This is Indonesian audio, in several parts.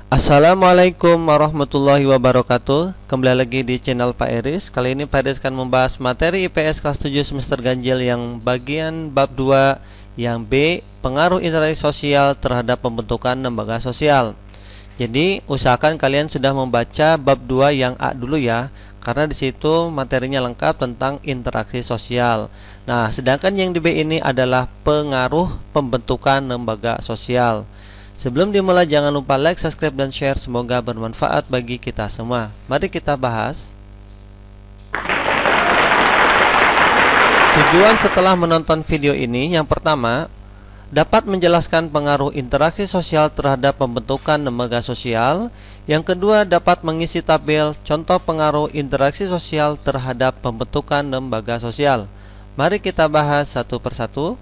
Assalamualaikum warahmatullahi wabarakatuh. Kembali lagi di channel Pak Eris. Kali ini Pak Eris akan membahas materi IPS kelas 7 semester ganjil yang bagian bab 2 yang B, pengaruh interaksi sosial terhadap pembentukan lembaga sosial. Jadi usahakan kalian sudah membaca bab 2 yang A dulu ya, karena di situ materinya lengkap tentang interaksi sosial. Nah, sedangkan yang di B ini adalah pengaruh pembentukan lembaga sosial. Sebelum dimulai jangan lupa like, subscribe, dan share. Semoga bermanfaat bagi kita semua. Mari kita bahas. Tujuan setelah menonton video ini, yang pertama, dapat menjelaskan pengaruh interaksi sosial terhadap pembentukan lembaga sosial. Yang kedua, dapat mengisi tabel contoh pengaruh interaksi sosial terhadap pembentukan lembaga sosial. Mari kita bahas satu persatu.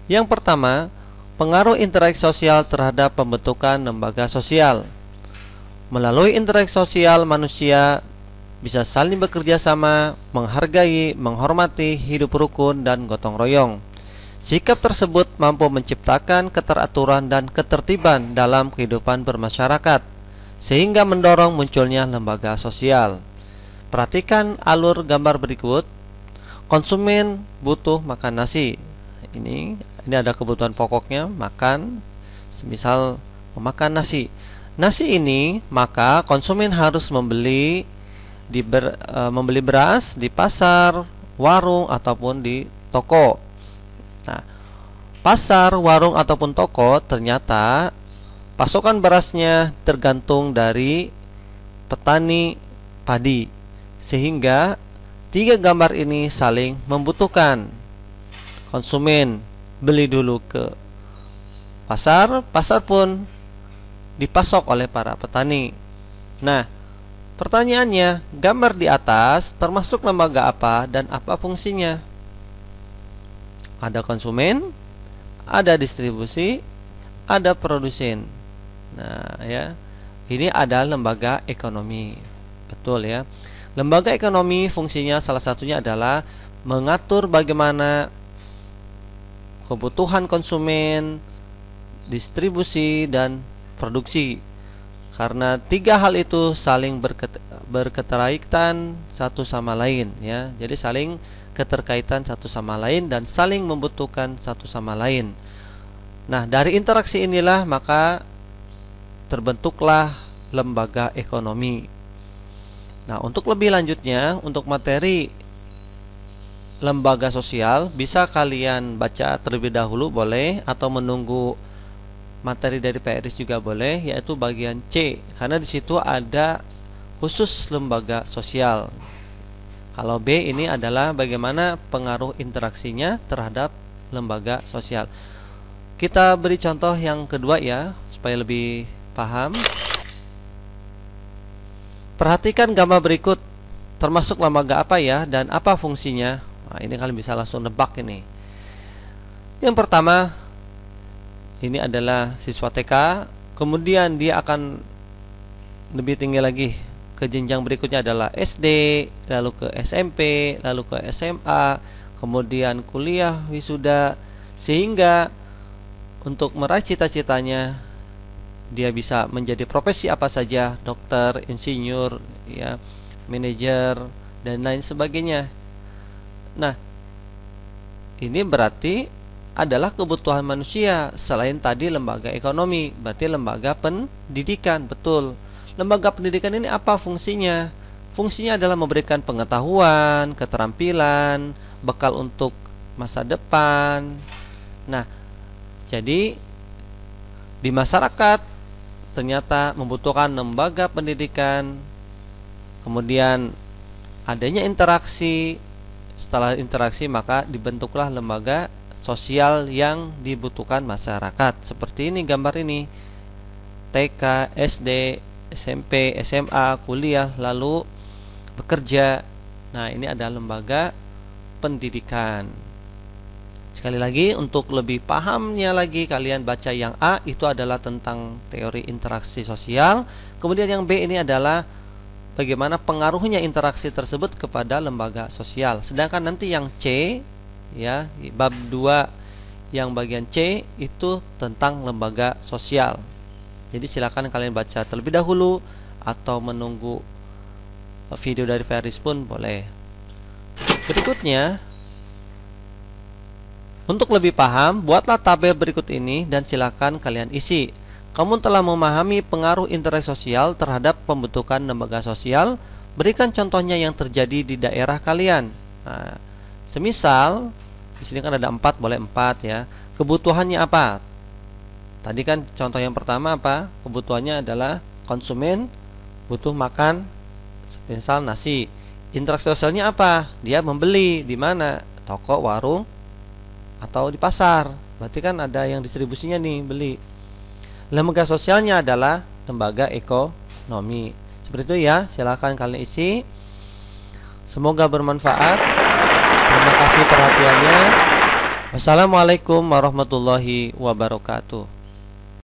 Yang pertama, pengaruh interaksi sosial terhadap pembentukan lembaga sosial. Melalui interaksi sosial, manusia bisa saling bekerja sama, menghargai, menghormati, hidup rukun, dan gotong royong. Sikap tersebut mampu menciptakan keteraturan dan ketertiban dalam kehidupan bermasyarakat, sehingga mendorong munculnya lembaga sosial. Perhatikan alur gambar berikut. Konsumen butuh makan nasi. Ini ada kebutuhan pokoknya, makan, semisal memakan nasi. Nasi ini maka konsumen harus membeli beras di pasar, warung, ataupun di toko. Nah, pasar, warung, ataupun toko ternyata pasokan berasnya tergantung dari petani padi, sehingga tiga gambar ini saling membutuhkan. Konsumen beli dulu ke pasar, pasar pun dipasok oleh para petani. Nah, pertanyaannya, gambar di atas termasuk lembaga apa dan apa fungsinya? Ada konsumen, ada distribusi, ada produsen. Nah, ya, ini ada lembaga ekonomi. Betul ya. Lembaga ekonomi fungsinya salah satunya adalah mengatur bagaimana kebutuhan konsumen, distribusi, dan produksi. Karena tiga hal itu saling berketerkaitan satu sama lain ya. Jadi saling keterkaitan satu sama lain dan saling membutuhkan satu sama lain. Nah, dari interaksi inilah maka terbentuklah lembaga ekonomi. Nah, untuk lebih lanjutnya, untuk materi lembaga sosial bisa kalian baca terlebih dahulu boleh, atau menunggu materi dari Pak Eris juga boleh, yaitu bagian C, karena di situ ada khusus lembaga sosial. Kalau B ini adalah bagaimana pengaruh interaksinya terhadap lembaga sosial. Kita beri contoh yang kedua ya, supaya lebih paham. Perhatikan gambar berikut, termasuk lembaga apa ya dan apa fungsinya? Nah, ini kalian bisa langsung nebak ini. Yang pertama, ini adalah siswa TK, kemudian dia akan lebih tinggi lagi ke jenjang berikutnya adalah SD, lalu ke SMP, lalu ke SMA, kemudian kuliah, wisuda, sehingga untuk meraih cita-citanya dia bisa menjadi profesi apa saja, dokter, insinyur, ya, manajer, dan lain sebagainya. Nah, ini berarti adalah kebutuhan manusia selain tadi lembaga ekonomi, berarti lembaga pendidikan. Betul. Lembaga pendidikan ini apa fungsinya? Fungsinya adalah memberikan pengetahuan, keterampilan, bekal untuk masa depan. Nah, jadi di masyarakat ternyata membutuhkan lembaga pendidikan. Kemudian adanya interaksi. Setelah interaksi maka dibentuklah lembaga sosial yang dibutuhkan masyarakat. Seperti ini gambar ini. TK, SD, SMP, SMA, kuliah, lalu bekerja. Nah, ini adalah lembaga pendidikan. Sekali lagi, untuk lebih pahamnya lagi kalian baca yang A, itu adalah tentang teori interaksi sosial. Kemudian yang B ini adalah bagaimana pengaruhnya interaksi tersebut kepada lembaga sosial. Sedangkan nanti yang C ya, bab 2 yang bagian C itu tentang lembaga sosial. Jadi silakan kalian baca terlebih dahulu atau menunggu video dari Feris pun boleh. Berikutnya, untuk lebih paham, buatlah tabel berikut ini dan silakan kalian isi. Kamu telah memahami pengaruh interaksi sosial terhadap pembentukan lembaga sosial. Berikan contohnya yang terjadi di daerah kalian. Nah, semisal di sini kan ada 4, boleh 4 ya. Kebutuhannya apa? Tadi kan contoh yang pertama apa? Kebutuhannya adalah konsumen butuh makan, misal nasi. Interaksi sosialnya apa? Dia membeli di mana? Toko, warung, atau di pasar. Berarti kan ada yang distribusinya nih, beli. Lembaga sosialnya adalah lembaga ekonomi. Seperti itu ya, silakan kalian isi. Semoga bermanfaat. Terima kasih perhatiannya. Wassalamualaikum warahmatullahi wabarakatuh.